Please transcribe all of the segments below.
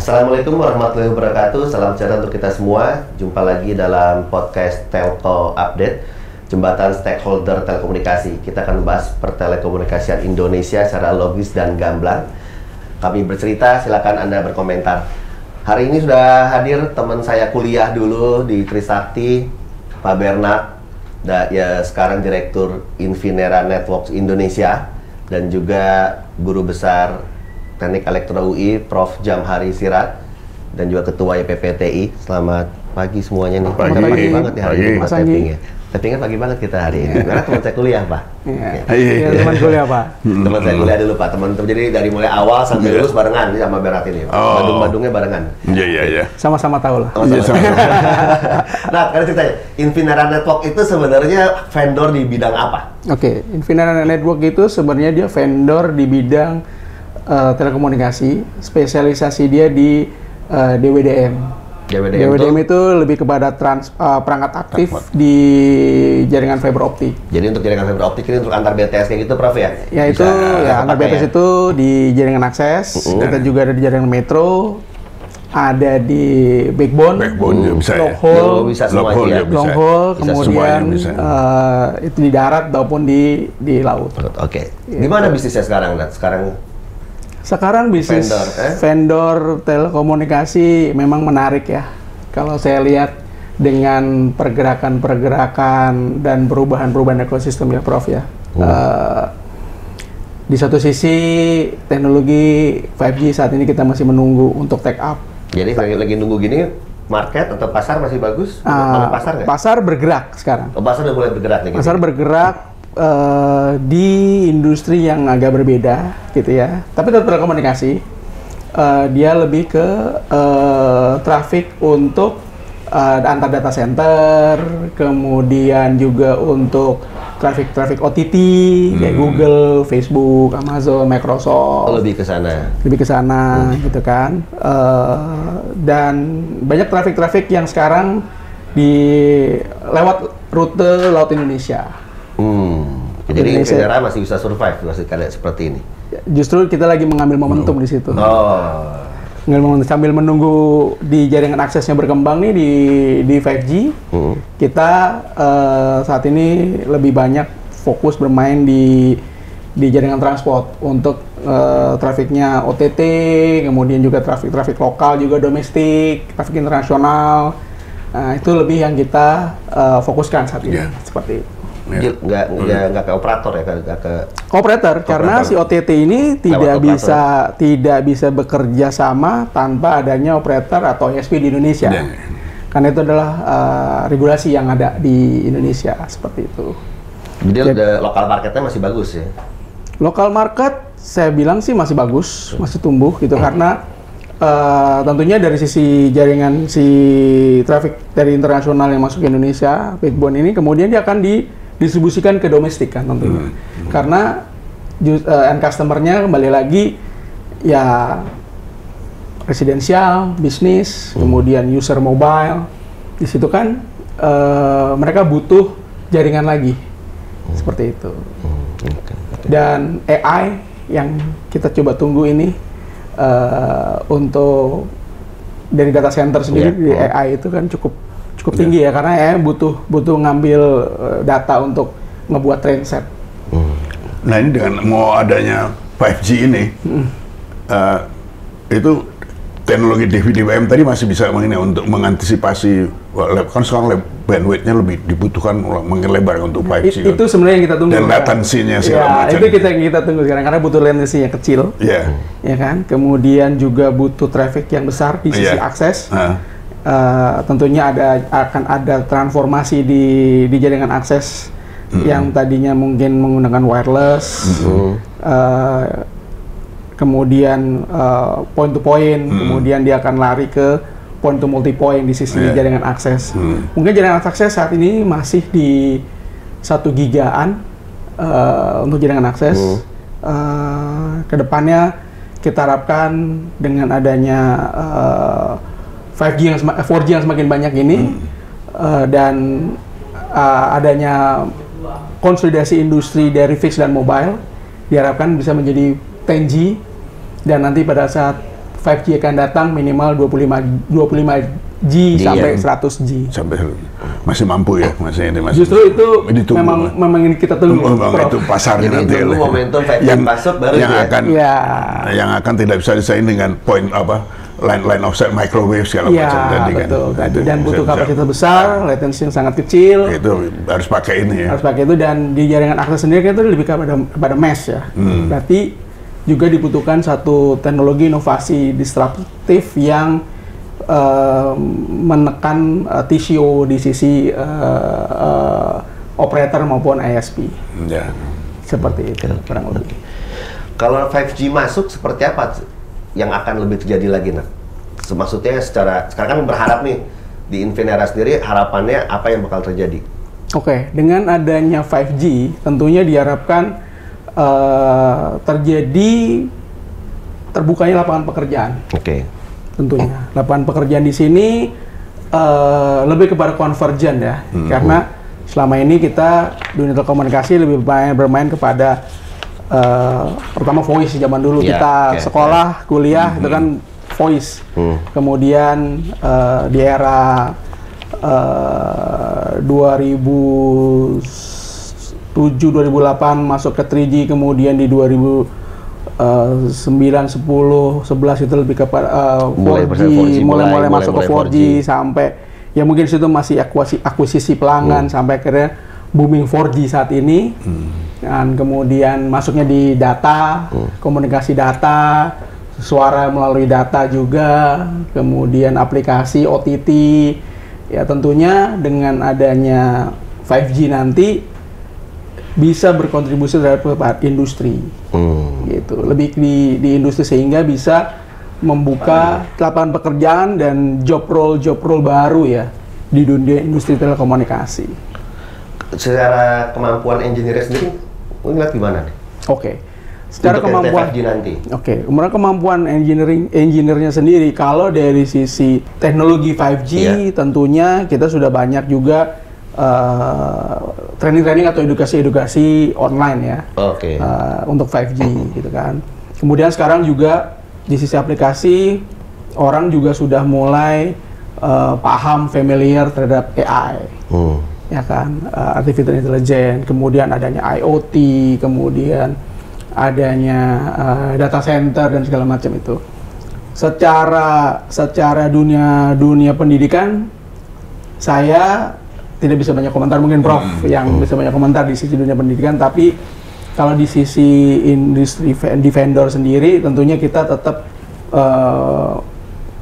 Assalamualaikum warahmatullahi wabarakatuh. Salam sejahtera untuk kita semua. Jumpa lagi dalam podcast Telco Update, Jembatan Stakeholder Telekomunikasi. Kita akan membahas pertelekomunikasian Indonesia secara logis dan gamblang. Kami bercerita, silakan Anda berkomentar. Hari ini sudah hadir teman saya kuliah dulu di Trisakti, Pak Bernard, ya sekarang Direktur Infinera Networks Indonesia, dan juga Guru Besar Teknik Elektro UI, Prof. Jamhari Sirat, dan juga Ketua YPPTI. Selamat pagi semuanya nih. Pagi banget ya hari ini tapping ya. Tappingnya pagi banget kita hari ini. Karena teman saya kuliah, Pak. Iya, teman kuliah, Pak. Teman saya kuliah dulu, Pak. Teman-teman, jadi dari mulai awal sampai lulus barengan sama Berat ini. Badung-badungnya barengan. Iya. Sama-sama tahu lah. Nah, karena ceritanya, Infinera Network itu sebenarnya vendor di bidang apa? Oke, Infinera Network itu sebenarnya dia vendor di bidang telekomunikasi, spesialisasi dia di DWDM. DWDM itu lebih kepada perangkat aktif di jaringan fiber optik. Jadi untuk jaringan fiber optik ini untuk antar BTS kayak gitu, Prof ya? Ya itu ya antar BTS itu di jaringan akses. Kita juga ada di jaringan metro, ada di backbone bisa long haul, bisa semuanya ya. Long haul, kemudian itu di darat maupun di laut. Oke. Gimana bisnisnya sekarang, Nat? Sekarang bisnis vendor telekomunikasi memang menarik ya. Kalau saya lihat dengan pergerakan-pergerakan dan perubahan-perubahan ekosistem ya, Prof ya. Di satu sisi teknologi 5G saat ini kita masih menunggu untuk take up. Jadi lagi nunggu gini, market atau pasar masih bagus? Pasar nggak? Pasar bergerak sekarang. Pasar udah mulai bergerak nih. Pasar bergerak di industri yang agak berbeda gitu ya, tapi tetap telekomunikasi. Dia lebih ke traffic untuk antar data center, kemudian juga untuk traffic OTT kayak Google, Facebook, Amazon, Microsoft. Lebih ke sana. Gitu kan. Dan banyak traffic yang sekarang lewat rute laut Indonesia. Jadi Infinera masih bisa survive masih kayak seperti ini. Justru kita lagi mengambil momentum di situ. Sambil menunggu di jaringan aksesnya berkembang nih di 5G, kita saat ini lebih banyak fokus bermain di jaringan transport untuk trafiknya OTT, kemudian juga trafik lokal juga domestik, trafik internasional. Itu lebih yang kita fokuskan saat ini seperti itu. Nggak ke operator ya, nggak ke operator, karena si OTT ini tidak bisa bekerja sama tanpa adanya operator atau ISP di Indonesia. Karena itu adalah regulasi yang ada di Indonesia seperti itu. Jadi lokal marketnya masih bagus ya? Lokal market saya bilang sih masih bagus, masih tumbuh gitu karena tentunya dari sisi jaringan si traffic dari internasional yang masuk ke Indonesia, backbone ini kemudian dia akan didistribusikan ke domestik kan tentunya. Karena end customer-nya kembali lagi ya residensial, bisnis, kemudian user mobile. Di situ kan mereka butuh jaringan lagi. Seperti itu. Dan AI yang kita coba tunggu ini untuk dari data center sendiri di AI itu kan cukup tinggi ya, karena AI butuh ngambil data untuk ngebuat trainset. Nah ini dengan mau adanya 5G ini, itu teknologi DVB-M tadi masih bisa untuk mengantisipasi, kan sekarang bandwidth-nya lebih dibutuhkan makin lebar untuk 5G. Itu sebenarnya yang kita tunggu. Dan latensinya segala macam. Itu kita tunggu sekarang karena butuh latensinya kecil, ya kan. Kemudian juga butuh traffic yang besar di sisi akses. Tentunya akan ada transformasi di jaringan akses yang tadinya mungkin menggunakan wireless. Kemudian point to point, kemudian dia akan lari ke point to multi point di sisi jaringan akses. Mungkin jaringan akses saat ini masih di 1 gigaan untuk jaringan akses. Kedepannya kita harapkan dengan adanya 4G yang semakin banyak ini dan adanya konsolidasi industri dari fixed dan mobile, diharapkan bisa menjadi 10G, dan nanti pada saat 5G akan datang minimal 25G sampai 100G. Sampai masih mampu ya, masih. Justru itu memang ini kita tunggu. Itu pasarnya nanti. Jadi momentum 5G masuk baru yang akan tidak bisa disaing dengan poin line of sight microwave segala macam tadi kan. Betul. Dan butuh kapasitas besar, latency yang sangat kecil. Itu harus pakai ini ya. Harus pakai itu, dan di jaringan akses sendiri itu lebih kepada mesh ya. Berarti juga dibutuhkan satu teknologi inovasi disruptif yang menekan TCO di sisi operator maupun ISP. Ya. Seperti itu kurang lebih. Kalau 5G masuk, seperti apa yang akan lebih terjadi lagi, Nak? Maksudnya sekarang kan berharap nih di Infinera sendiri, harapannya apa yang bakal terjadi? Oke, dengan adanya 5G tentunya diharapkan terjadi terbukanya lapangan pekerjaan. Oke. Tentunya lapangan pekerjaan di sini lebih kepada convergent ya, karena selama ini kita dunia telekomunikasi lebih bermain kepada pertama voice. Zaman dulu kita sekolah, kuliah itu kan voice. Kemudian di era 2007-2008 masuk ke 3G, kemudian di 2009, 10, 11 itu lebih kepada 4G, mulai masuk ke 4G sampai ya mungkin situ masih akuisisi pelanggan sampai akhirnya booming 4G saat ini. Dan kemudian masuknya di data, komunikasi data, suara melalui data juga, kemudian aplikasi OTT. Ya tentunya dengan adanya 5G nanti bisa berkontribusi terhadap industri, gitu. Lebih di industri sehingga bisa membuka lapangan pekerjaan dan job role baru ya di dunia industri telekomunikasi. Secara kemampuan engineer sendiri, ngeliat gimana nih? Oke. Secara kemampuan 5G nanti. Kemudian kemampuan engineer-nya sendiri, kalau dari sisi teknologi 5G tentunya kita sudah banyak juga training atau edukasi online ya. Untuk 5G gitu kan. Kemudian sekarang juga di sisi aplikasi orang juga sudah mulai paham, familiar terhadap AI. Ya kan, artificial intelligence, kemudian adanya IoT, kemudian adanya data center dan segala macam itu. Secara dunia pendidikan, saya tidak bisa banyak komentar, mungkin Prof yang bisa banyak komentar di sisi dunia pendidikan, tapi kalau di sisi industri di vendor sendiri, tentunya kita tetap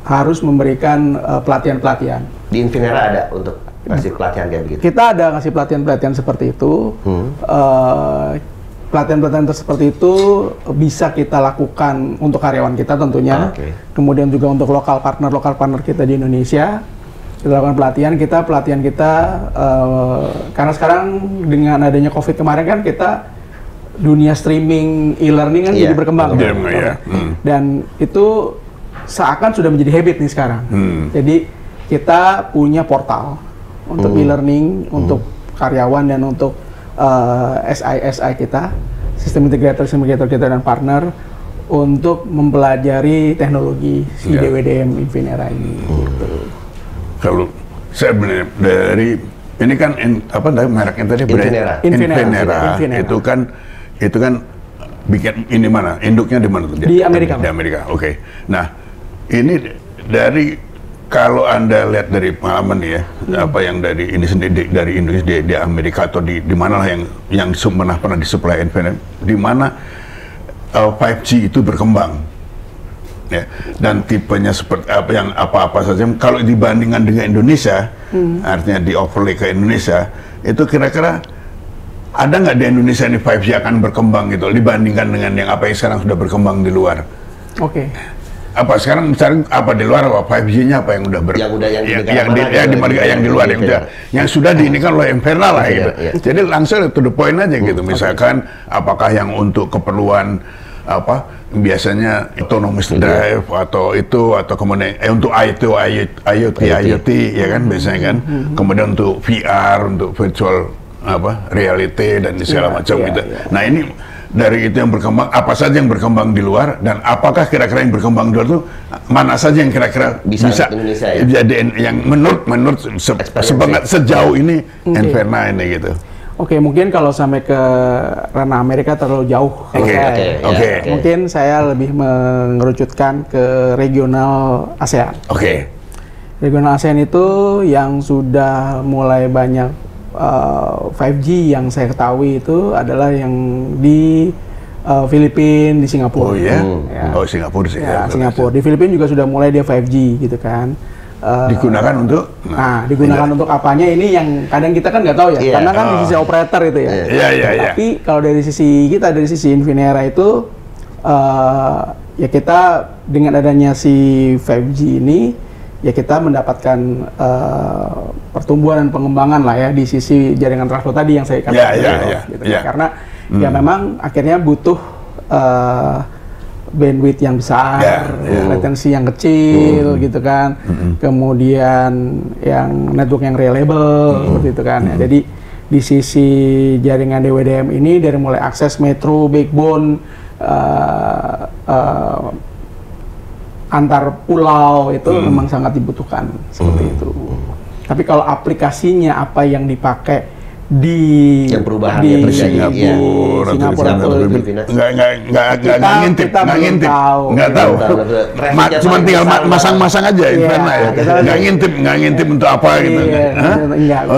harus memberikan pelatihan-pelatihan. Di Infinera ada untuk kasih pelatihan kayak begitu? Kita ada ngasih pelatihan-pelatihan seperti itu. Pelatihan-pelatihan seperti itu bisa kita lakukan untuk karyawan kita tentunya. Kemudian juga untuk lokal partner kita di Indonesia. Kita lakukan pelatihan kita karena sekarang dengan adanya COVID kemarin kan kita dunia streaming e-learning kan jadi berkembang. Dan itu seakan sudah menjadi habit nih sekarang. Jadi kita punya portal untuk e-learning, untuk karyawan dan untuk SI kita, sistem integrator kita dan partner untuk mempelajari teknologi si DWDM Infinera ini. Gitu. Kalau saya benar dari ini kan dari mereknya tadi Infinera. Itu kan bikin ini mana? Induknya di mana tuh? Di Amerika. Di Amerika. Oke. Nah, ini dari kalau Anda lihat dari pengalaman nih ya, apa yang dari ini sendiri dari Indonesia di Amerika atau di mana lah yang pernah disuplai Infinera, di mana 5G itu berkembang. Ya, dan tipenya seperti apa saja. Kalau dibandingkan dengan Indonesia, artinya di overlay ke Indonesia, itu kira-kira ada nggak di Indonesia ini 5G akan berkembang gitu dibandingkan dengan yang apa yang sekarang sudah berkembang di luar? Apa sekarang misalnya apa di luar, apa 5G-nya apa yang udah yang di luar yang sudah diinikan oleh Infinera lah gitu. Jadi langsung to the point aja gitu. Misalkan apakah yang untuk keperluan biasanya autonomous drive atau kemudian untuk IoT ya kan biasanya kan, kemudian untuk VR, untuk virtual reality dan segala macam gitu. Nah ini dari itu yang berkembang, apa saja yang berkembang di luar, dan apakah kira-kira yang berkembang di luar itu mana saja yang kira-kira bisa Indonesia, ya? jadi yang menurut sejauh ini Enverna ini gitu. Oke, mungkin kalau sampai ke ranah Amerika terlalu jauh. Oke. Mungkin saya lebih mengerucutkan ke regional ASEAN. Oke. Regional ASEAN itu yang sudah mulai banyak 5G yang saya ketahui itu adalah yang di Filipina, di Singapura. Oh iya? Ya. Oh, Singapura sih. Ya, Singapura. Di Filipina juga sudah mulai dia 5G gitu kan. Digunakan untuk? Digunakan untuk apanya ini yang kadang kita kan nggak tahu ya, karena kan di sisi operator itu ya. Tapi kalau dari sisi kita, dari sisi Infinera itu, ya kita dengan adanya si 5G ini, ya kita mendapatkan pertumbuhan dan pengembangan lah ya di sisi jaringan transport tadi yang saya katakan. Karena ya memang akhirnya butuh bandwidth yang besar, latensi yang kecil gitu kan, kemudian yang network yang reliable seperti itu kan. Ya, jadi di sisi jaringan DWDM ini dari mulai akses metro, backbone, antar pulau itu memang sangat dibutuhkan seperti itu. Tapi kalau aplikasinya apa yang dipakai di yang perubahannya terjadi di Singapura atau Filipina, nggak tahu. Cuma tinggal masang-masang aja Inverna ya. Nggak ngintip untuk apa gitu.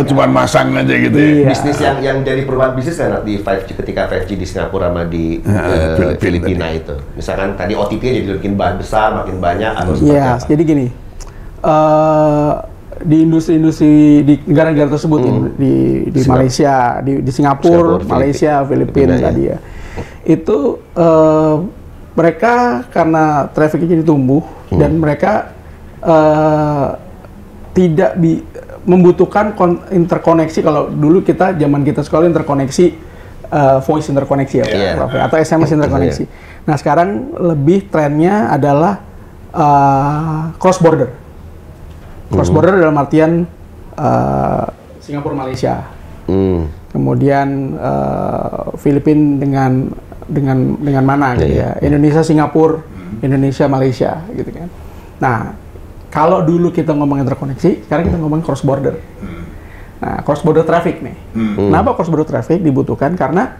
Cuma masang aja gitu. Bisnis yang dari perubahan bisnis kan di 5G, ketika 5G di Singapura sama di Filipina itu. Misalkan tadi OTP jadi makin besar, makin banyak atau seperti apa? Jadi gini. Di industri-industri di negara-negara tersebut di Malaysia, di Singapura, Malaysia, Filipina tadi ya. Itu mereka karena trafficnya jadi tumbuh dan mereka tidak membutuhkan interkoneksi. Kalau dulu zaman kita sekolah interkoneksi voice interkoneksi ya, atau SMS interkoneksi. Nah sekarang lebih trennya adalah cross border. Cross border dalam artian Singapura Malaysia, kemudian Filipina dengan mana gitu ya, Indonesia Singapura, Indonesia Malaysia gitu kan. Nah kalau dulu kita ngomong interkoneksi, sekarang kita ngomong cross border. Nah cross border traffic nih, kenapa cross border traffic dibutuhkan? Karena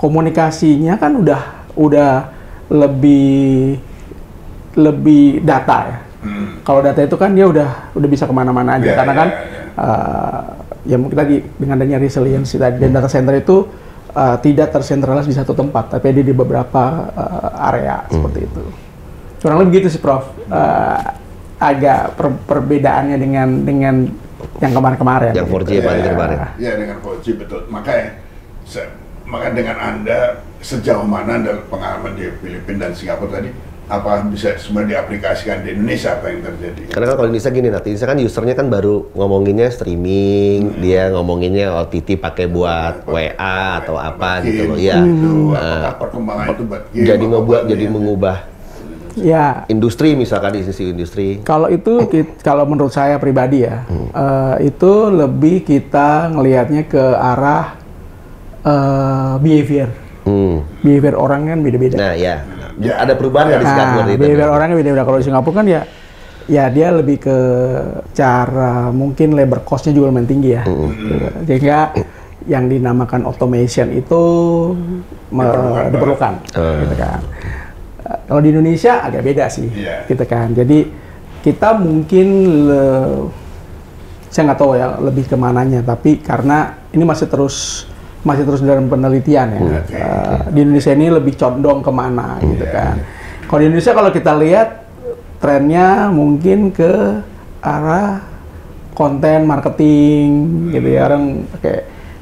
komunikasinya kan udah lebih data ya. Kalau data itu kan dia udah bisa kemana-mana aja, karena kan ya mungkin tadi dengan adanya resiliency tadi, dan data center itu tidak tersentralis di satu tempat, tapi ada di beberapa area seperti itu. Kurang lebih gitu sih, Prof. Agak perbedaannya dengan yang kemarin-kemarin. Yang 4G paling kemarin. Ya dengan 4G betul. Makanya dengan Anda sejauh mana dalam pengalaman di Filipina dan Singapura tadi, apa bisa sebenarnya diaplikasikan di Indonesia, apa yang terjadi? Karena kalau Indonesia gini, nanti Indonesia kan usernya kan baru ngomonginnya streaming, dia ngomonginnya OTT pakai buat WA atau apa gitu loh. Ya. Apakah perkembangan itu buat jadi mengubah industri, misalkan di sisi industri. Kalau itu, kalau menurut saya pribadi ya, itu lebih kita ngelihatnya ke arah behavior. Behavior orang kan beda-beda. Nah ya, ada perubahan nggak di Singapura? Behavior orangnya beda-beda. Kalau di Singapura kan ya dia lebih ke cara, mungkin labor cost-nya juga lumayan tinggi ya. Sehingga yang dinamakan automation itu diperlukan. Gitu kan. Kalau di Indonesia agak beda sih, gitu kan. Jadi kita mungkin saya nggak tahu ya lebih kemananya, tapi karena ini masih terus dalam penelitian ya. Di Indonesia ini lebih condong kemana gitu kan. Kalau di Indonesia kalau kita lihat trennya mungkin ke arah konten marketing gitu ya, orang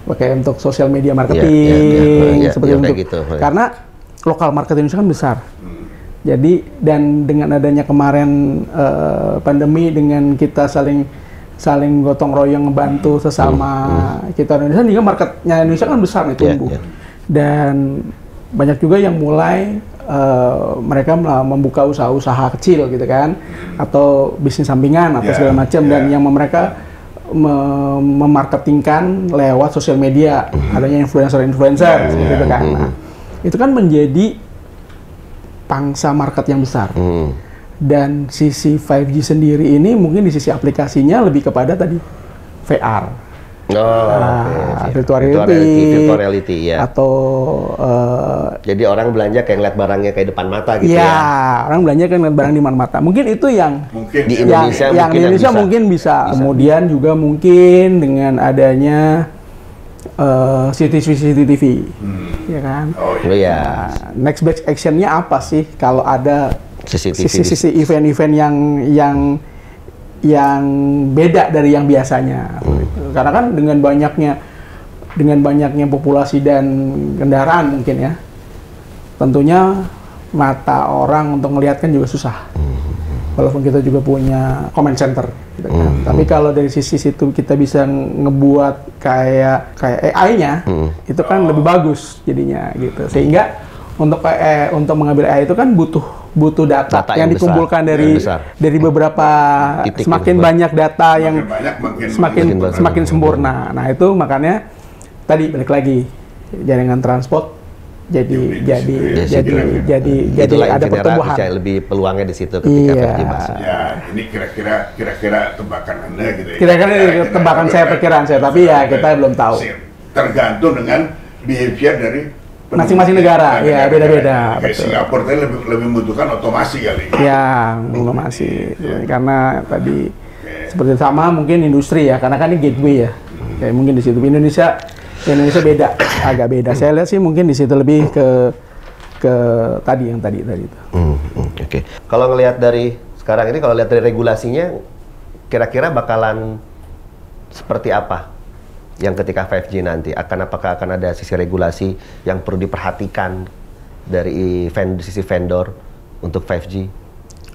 pakai untuk sosial media marketing seperti itu. Gitu. Karena lokal market Indonesia kan besar. Jadi dan dengan adanya kemarin pandemi, dengan kita saling gotong royong ngebantu sesama kita Indonesia, juga marketnya Indonesia kan besar nih, tumbuh. Dan banyak juga yang mulai mereka membuka usaha-usaha kecil gitu kan, atau bisnis sampingan atau segala macam, dan yang mereka memarketingkan lewat sosial media, adanya influencer gitu kan. Nah, itu kan menjadi pangsa market yang besar. Dan sisi 5G sendiri ini mungkin di sisi aplikasinya lebih kepada tadi VR. Virtual reality ya. Atau jadi orang belanja kayak ngeliat barangnya kayak depan mata gitu ya. Ya, orang belanja kayak ngeliat barang di depan mata. Mungkin itu yang di Indonesia mungkin bisa. Kemudian juga mungkin dengan adanya CCTV, ya kan? Iya. Next best actionnya apa sih kalau ada sisi event-event yang beda dari yang biasanya? Karena kan dengan banyaknya populasi dan kendaraan mungkin ya, tentunya mata orang untuk melihat kan juga susah. Walaupun kita juga punya comment center, gitu kan. Tapi kalau dari sisi situ kita bisa ngebuat kayak AI-nya, itu kan lebih bagus jadinya gitu. Sehingga untuk mengambil AI itu kan butuh data yang dikumpulkan dari beberapa titik, semakin banyak data yang semakin sempurna. Nah itu makanya tadi balik lagi jaringan transport jadi ada pertumbuhan. Bisa lebih peluangnya di situ ketika 5G masuk. Ya, ini kira-kira tebakan Anda gitu ya. Kira-kira tebakan saya, perkiraan saya, tapi ya kita belum tahu. Tergantung dengan behavior dari masing-masing negara, ya beda-beda. Kayak Singapura tadi lebih membutuhkan otomasi kali. Ya, otomasi. Karena tadi seperti sama mungkin industri ya, karena kan ini gateway ya. Kayak mungkin di situ Indonesia beda, agak beda. Saya lihat sih mungkin di situ lebih ke tadi itu. Oke. Kalau ngelihat dari sekarang ini, kalau lihat dari regulasinya, kira-kira bakalan seperti apa yang ketika 5G nanti? Apakah akan ada sisi regulasi yang perlu diperhatikan dari sisi vendor untuk 5G?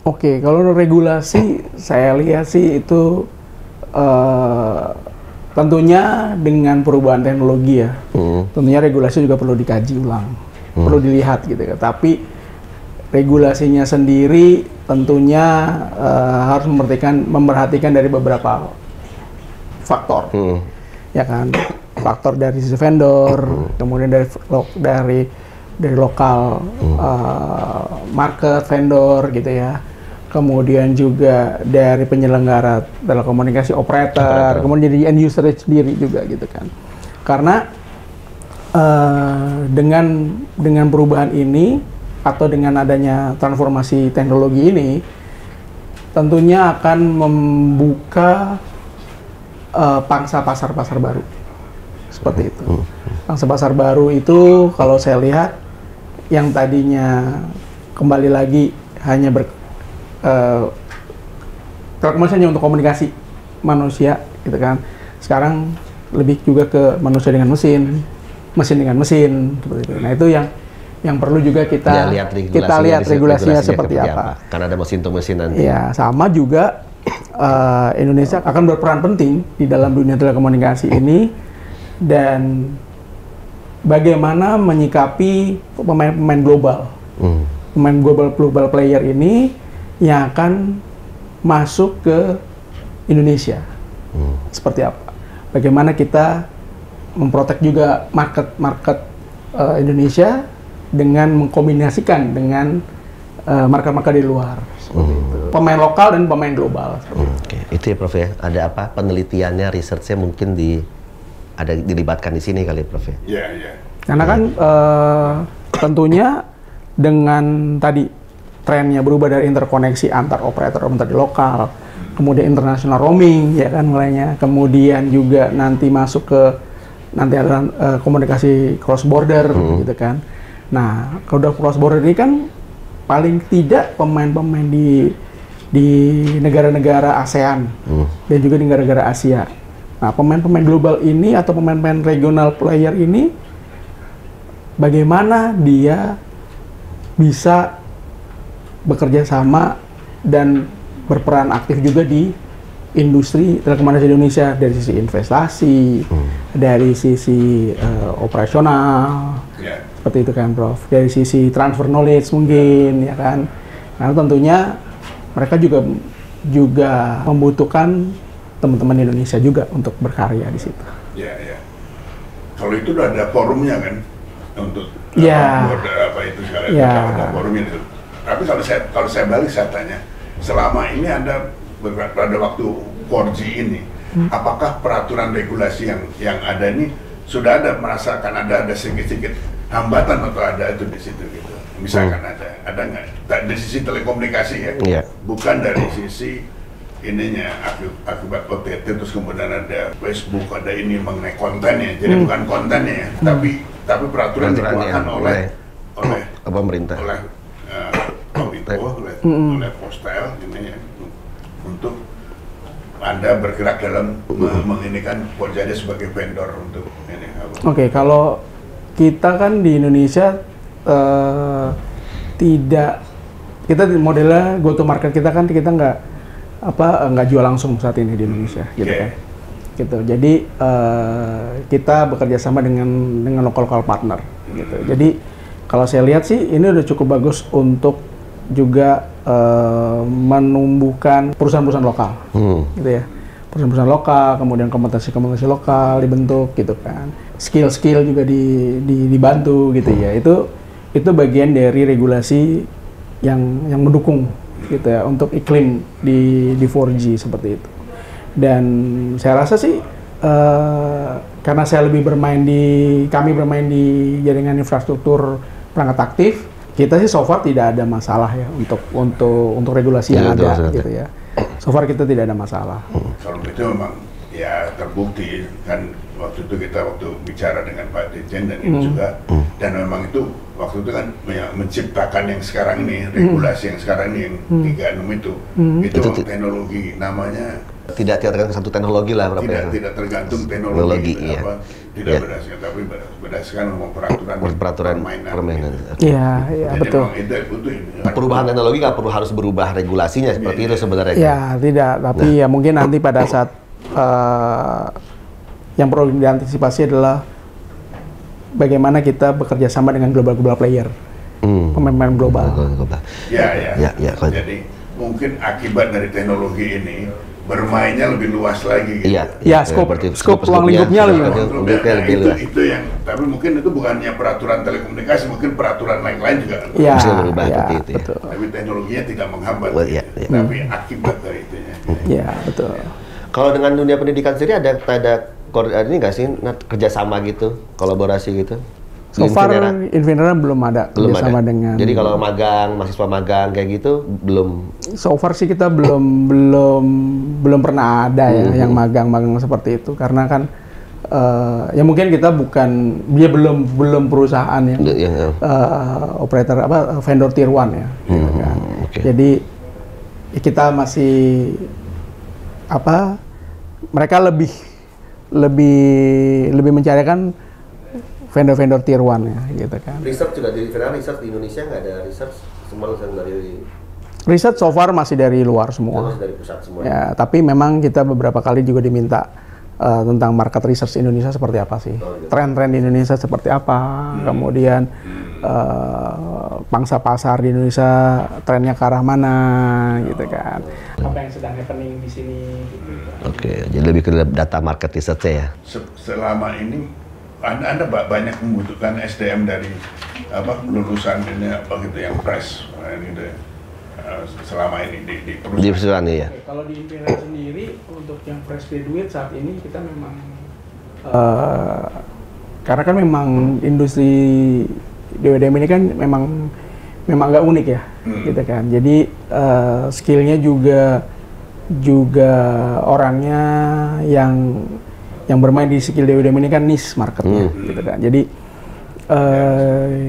Oke, kalau regulasi saya lihat sih itu tentunya dengan perubahan teknologi ya, tentunya regulasi juga perlu dikaji ulang, perlu dilihat gitu ya. Tapi regulasinya sendiri tentunya harus memperhatikan dari beberapa faktor, ya kan? Faktor dari sisi vendor, kemudian dari lokal market vendor gitu ya. Kemudian juga dari penyelenggara telekomunikasi operator, kemudian jadi end user sendiri juga gitu kan. Karena dengan perubahan ini atau dengan adanya transformasi teknologi ini, tentunya akan membuka pangsa pasar baru seperti itu. Pangsa pasar baru itu kalau saya lihat yang tadinya kembali lagi hanya telekomunikasi hanya untuk komunikasi manusia gitu kan, sekarang lebih juga ke manusia dengan mesin dengan mesin seperti itu. Nah itu yang perlu juga kita lihat regulasinya seperti apa. Karena ada mesin to mesin nanti. Ya, sama juga Indonesia akan berperan penting di dalam dunia telekomunikasi ini, dan bagaimana menyikapi pemain global. Pemain global player ini yang akan masuk ke Indonesia. Seperti apa? Bagaimana kita memprotek juga market Indonesia dengan mengkombinasikan dengan market-market di luar. Seperti itu. Pemain lokal dan pemain global. Oke. Itu ya Prof ya. Ada apa penelitiannya, research-nya mungkin dilibatkan di sini kali Prof ya? Iya. Karena kan tentunya dengan tadi trennya berubah dari interkoneksi antar operator di lokal, kemudian international roaming ya kan mulainya, kemudian juga nanti masuk ke ada komunikasi cross border gitu kan. Nah, kalau udah cross border ini kan paling tidak pemain-pemain di negara-negara ASEAN dan juga di negara-negara Asia. Nah, pemain-pemain global ini atau pemain-pemain regional player ini bagaimana dia bisa bekerja sama dan berperan aktif juga di industri telekomunikasi Indonesia dari sisi investasi, dari sisi operasional, seperti itu kan Prof. Dari sisi transfer knowledge mungkin ya kan. Nah tentunya mereka juga membutuhkan teman-teman Indonesia juga untuk berkarya di situ. Iya. Kalau itu udah ada forumnya kan untuk apa itu sekarang ada forumnya itu. Tapi kalau saya balik saya tanya, selama ini pada waktu 4G ini, apakah peraturan regulasi yang ada ini sudah ada merasakan ada sedikit hambatan atau ada itu di situ gitu? Misalkan ada nggak dari sisi telekomunikasi ya, bukan dari sisi ininya akibat OTT terus kemudian ada Facebook, ada ini mengenai kontennya, jadi bukan kontennya ya, tapi peraturan dikeluarkan oleh pemerintah, oleh Kominfo, oleh Postel ini ya, untuk Anda bergerak dalam menginikan Pojade sebagai vendor untuk ini. Oke, kalau kita kan di Indonesia kita modelnya go to market kita kan kita nggak jual langsung saat ini di Indonesia, gitu kan. Gitu. Jadi kita bekerja sama dengan lokal partner, gitu. Jadi kalau saya lihat sih ini udah cukup bagus untuk juga menumbuhkan perusahaan-perusahaan lokal, gitu ya. Perusahaan-perusahaan lokal, kemudian kompetensi lokal dibentuk, gitu kan. Skill juga dibantu, gitu ya. Itu bagian dari regulasi yang mendukung, gitu ya, untuk iklim di 4G seperti itu. Dan saya rasa sih karena kami bermain di jaringan infrastruktur perangkat aktif, kita sih so far tidak ada masalah ya untuk regulasi yang ada, gitu ya. So far kita tidak ada masalah. Kalau itu memang ya terbukti kan waktu itu kita bicara dengan Pak Dirjen dan ini juga, dan memang itu waktu itu kan menciptakan yang sekarang ini, regulasi yang sekarang ini yang 36 itu teknologi namanya tidak tergantung satu teknologi lah, tidak tergantung teknologi iya. Tidak berdasarkan, tapi berdasarkan peraturan permainan. Iya, betul. Perubahan teknologi nggak perlu harus berubah regulasinya seperti itu sebenarnya. Ya, tidak, tapi ya mungkin nanti pada saat yang perlu diantisipasi adalah bagaimana kita bekerja sama dengan global player, pemain-pemain global. Ya. Jadi mungkin akibat dari teknologi ini bermainnya lebih luas lagi. Gitu. Iya, skop ruang lingkupnya lebih luas. Itu yang, tapi mungkin itu bukannya peraturan telekomunikasi, mungkin peraturan lain juga bisa berubah seperti itu. Betul. Tapi teknologinya tidak menghambat, tapi akibat dari itunya. Iya, betul. Kalau dengan dunia pendidikan sendiri ada ini nggak sih kerjasama gitu, kolaborasi gitu? So far Infinera belum ada kerjasama dengan. Jadi kalau mahasiswa magang kayak gitu belum. So far sih kita belum pernah ada ya yang magang seperti itu, karena kan ya mungkin kita belum perusahaan yang operator vendor tier 1 ya. Gitu kan. Jadi kita masih mereka lebih mencarikan vendor tier 1 ya, gitu kan. Research juga di Indonesia nggak ada research, semua dari research so far masih dari luar semua. Dari pusat semua. Ya, tapi memang kita beberapa kali juga diminta tentang market research Indonesia seperti apa sih, tren-tren di Indonesia seperti apa, kemudian pangsa pasar di Indonesia trennya ke arah mana, gitu kan. Apa yang sedang happening di sini. Oke, jadi lebih ke data market research ya. Selama ini Anda banyak membutuhkan SDM dari lulusan ini gitu yang fresh gitu, selama ini di perusahaan ini ya. Kalau di Infinera sendiri untuk yang fresh graduate saat ini kita memang karena kan memang industri DWDM ini kan memang agak unik ya, gitu kan. Jadi skillnya juga orangnya yang bermain di skill DWDM ini kan niche marketnya, gitu kan. Jadi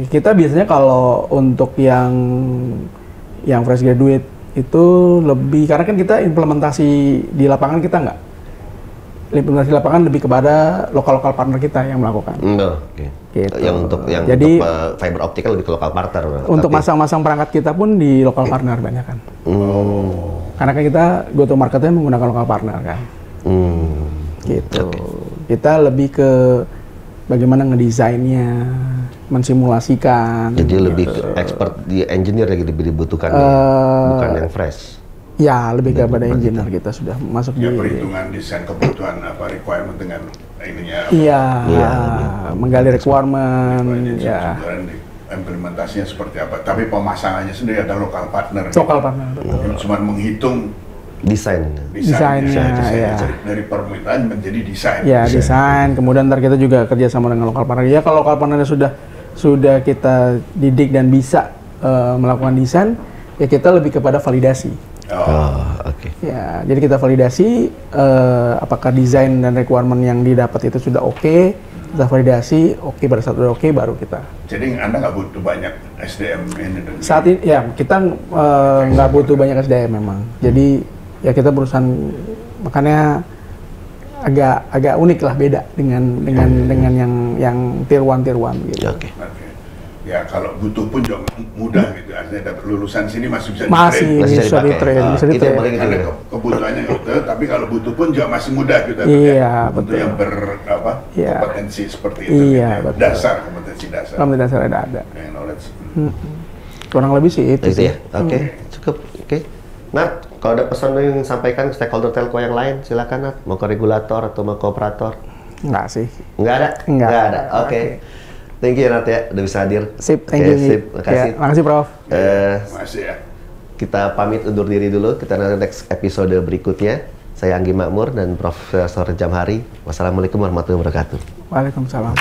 kita biasanya kalau untuk yang fresh graduate itu lebih, karena kan kita implementasi di lapangan kita nggak. Implementasi di lapangan lebih kepada lokal partner kita yang melakukan. Gitu. Jadi fiber optik lebih ke lokal partner. Untuk masang-masang perangkat kita pun di lokal partner banyak kan. Karena kan kita go to marketnya menggunakan lokal partner kan. Gitu. Kita lebih ke bagaimana ngedesainnya, mensimulasikan. Jadi lebih ke expert di engineer yang lebih dibutuhkan, bukan yang fresh. Ya, lebih kepada engineer kita sudah masuk Ya, di perhitungan desain kebutuhan requirement dengan ininya. Iya, menggali requirement, ya. Implementasinya seperti apa. Tapi pemasangannya sendiri ada lokal partner. Lokal partner, betul. Cuma menghitung desainnya, ya. Dari permintaan menjadi desain. Ya, desain. Kemudian ntar kita juga kerjasama dengan lokal partner. Ya, kalau lokal partnernya sudah kita didik dan bisa melakukan desain, ya kita lebih kepada validasi. Oke. Ya, jadi kita validasi apakah desain dan requirement yang didapat itu sudah oke, kita validasi, pada saat sudah oke baru kita. Jadi Anda nggak butuh banyak SDM ini? Saat ini ya kita nggak butuh banyak SDM memang. Jadi ya kita perusahaan, makanya agak unik lah, beda dengan yang tier 1 gitu. Oke. Ya kalau butuh pun juga mudah gitu, artinya dapat lulusan sini masih bisa bisa di-train. Itu yang paling ada kebutuhannya gitu, tapi kalau butuh pun juga masih mudah gitu. Iya, untuk betul. yang kompetensi seperti itu, iya, gitu. Betul. Kompetensi dasar. Kompetensi dasar ada. Knowledge. Kurang lebih sih itu ya. Oke, cukup. Oke. Nat, kalau ada pesan yang sampaikan ke stakeholder telco yang lain, silakan Nat. Mau ke regulator atau mau ke operator? Enggak sih. Enggak ada? Enggak ada. Oke. Thank you Nat ya, udah bisa hadir. Sip, thank you. Sip, makasih. Ya, makasih Prof. Makasih ya. Kita pamit undur diri dulu, kita nanti next episode berikutnya. Saya Anggi Makmur dan Profesor Jamhari. Wassalamualaikum warahmatullahi wabarakatuh. Waalaikumsalam.